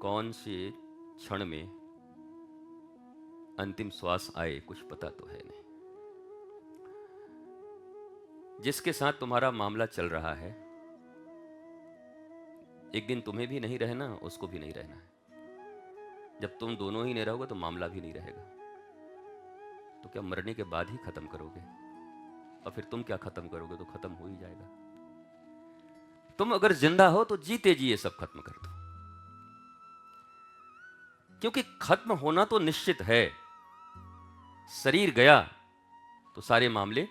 कौन से क्षण में अंतिम श्वास आए कुछ पता तो है नहीं। जिसके साथ तुम्हारा मामला चल रहा है, एक दिन तुम्हें भी नहीं रहना, उसको भी नहीं रहना है। जब तुम दोनों ही नहीं रहोगे तो मामला भी नहीं रहेगा। तो क्या मरने के बाद ही खत्म करोगे? और फिर तुम क्या खत्म करोगे? तो खत्म हो ही जाएगा। तुम अगर जिंदा हो तो जीते जी ये सब खत्म कर दो, क्योंकि खत्म होना तो निश्चित है। शरीर गया तो सारे मामले,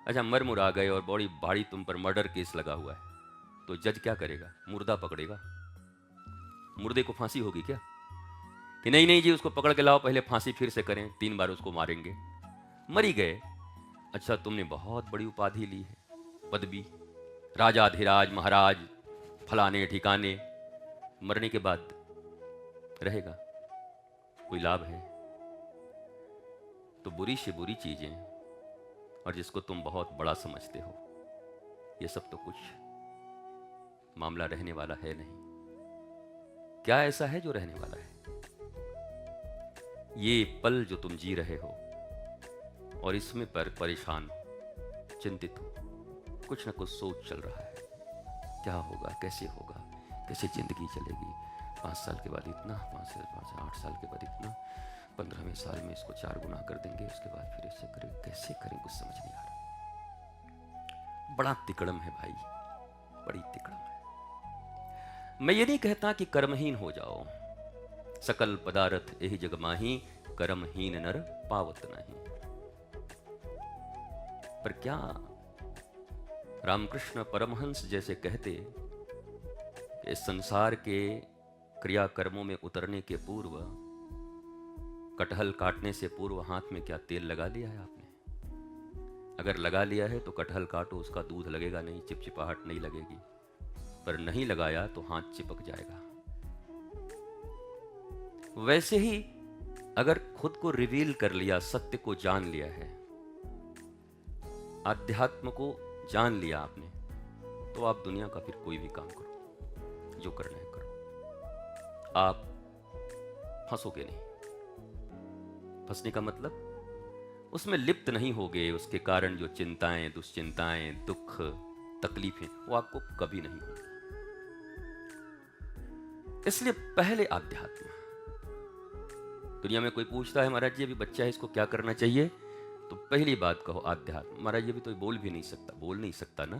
अच्छा मर मुरा गए और बड़ी भारी तुम पर मर्डर केस लगा हुआ है, तो जज क्या करेगा? मुर्दा पकड़ेगा। मुर्दे को फांसी होगी क्या? कि नहीं नहीं जी उसको पकड़ के लाओ, पहले फांसी फिर से करें, 3 बार उसको मारेंगे। मर ही गए। अच्छा तुमने बहुत बड़ी उपाधि ली है, पदवी, राजाधिराज महाराज फलाने ठिकाने, मरने के बाद रहेगा? कोई लाभ है? तो बुरी से बुरी चीजें और जिसको तुम बहुत बड़ा समझते हो, ये सब तो कुछ मामला रहने वाला है नहीं। क्या ऐसा है जो रहने वाला है? ये पल जो तुम जी रहे हो और इसमें पर परेशान, चिंतित हो, कुछ न कुछ सोच चल रहा है। क्या होगा, कैसे होगा, कैसे जिंदगी चलेगी? 5 साल के बाद इतना, 5 से 8 साल के बाद इतना, 15वें साल में इसको 4 गुना कर देंगे, उसके बाद फिर ऐसे करें, कैसे करें, कुछ समझ नहीं आ रहा। बड़ा तिकड़म है भाई, बड़ी तिकड़म है। मैं ये नहीं कहता कि कर्महीन हो जाओ, सकल पदार्थ यही जग माही, कर्महीन नर पावत नहीं। पर क्या रामकृष्ण परमहंस जैसे कहते कि संसार के क्रियाकर्मों में उतरने के पूर्व, कटहल काटने से पूर्व हाथ में क्या तेल लगा लिया है आपने? अगर लगा लिया है तो कटहल काटो, उसका दूध लगेगा नहीं, चिपचिपाहट नहीं लगेगी। पर नहीं लगाया तो हाथ चिपक जाएगा। वैसे ही अगर खुद को रिवील कर लिया, सत्य को जान लिया है, आध्यात्म को जान लिया आपने, तो आप दुनिया का फिर कोई भी काम करो, जो करना है करो। आप फंसोगे नहीं। फंसने का मतलब उसमें लिप्त नहीं होगे, उसके कारण जो चिंताएं, दुश्चिंताएं, दुख, तकलीफें, वो आपको कभी नहीं होगी। इसलिए पहले आध्यात्म। दुनिया में कोई पूछता है महाराज जी अभी बच्चा है इसको क्या करना चाहिए, तो पहली बात कहो आध्यात्म। महाराज जी अभी तो बोल भी नहीं सकता। बोल नहीं सकता ना,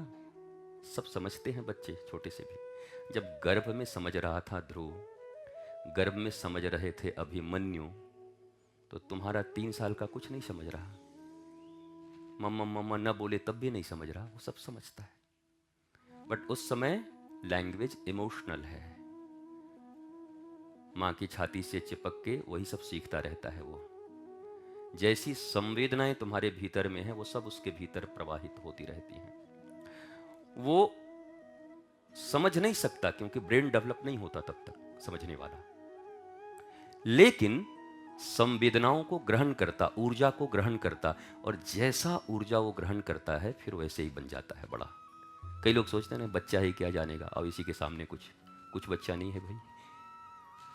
सब समझते हैं बच्चे छोटे से भी। जब गर्भ में समझ रहा था ध्रुव, गर्भ में समझ रहे थे अभिमन्यु, तो तुम्हारा 3 साल का कुछ नहीं समझ रहा। मम्मा मम्मा न बोले तब भी नहीं समझ रहा, वो सब समझता है। बट उस समय लैंग्वेज इमोशनल है, माँ की छाती से चिपक के वही सब सीखता रहता है। वो जैसी संवेदनाएं तुम्हारे भीतर में है, वो सब उसके भीतर प्रवाहित होती रहती हैं। वो समझ नहीं सकता क्योंकि ब्रेन डेवलप नहीं होता तब तक समझने वाला, लेकिन संवेदनाओं को ग्रहण करता, ऊर्जा को ग्रहण करता, और जैसा ऊर्जा वो ग्रहण करता है फिर वैसे ही बन जाता है बड़ा। कई लोग सोचते हैं ना बच्चा ही क्या जानेगा, अब इसी के सामने कुछ बच्चा नहीं है भाई।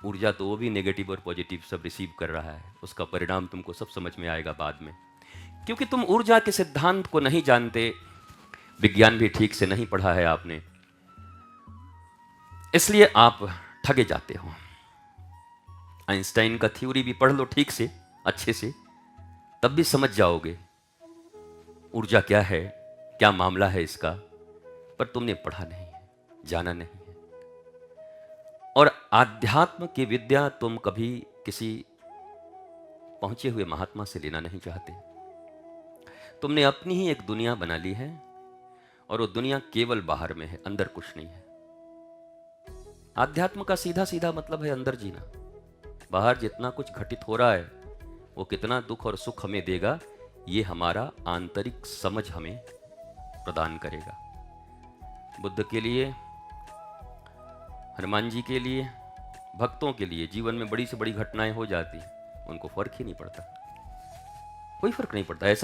ऊर्जा तो वो भी नेगेटिव और पॉजिटिव सब रिसीव कर रहा है, उसका परिणाम तुमको सब समझ में आएगा बाद में। क्योंकि तुम ऊर्जा के सिद्धांत को नहीं जानते, विज्ञान भी ठीक से नहीं पढ़ा है आपने, इसलिए आप ठगे जाते हो। आइंस्टाइन का थ्योरी भी पढ़ लो ठीक से, अच्छे से, तब भी समझ जाओगे ऊर्जा क्या है, क्या मामला है इसका। पर तुमने पढ़ा नहीं है, जाना नहीं है। और आध्यात्म की विद्या तुम कभी किसी पहुंचे हुए महात्मा से लेना नहीं चाहते। तुमने अपनी ही एक दुनिया बना ली है, और वो दुनिया केवल बाहर में है, अंदर कुछ नहीं है। आध्यात्म का सीधा सीधा मतलब है अंदर जीना। बाहर जितना कुछ घटित हो रहा है, वो कितना दुख और सुख हमें देगा, ये हमारा आंतरिक समझ हमें प्रदान करेगा। बुद्ध के लिए, हनुमान जी के लिए, भक्तों के लिए जीवन में बड़ी से बड़ी घटनाएं हो जाती, उनको फर्क ही नहीं पड़ता, कोई फर्क नहीं पड़ता। ऐसा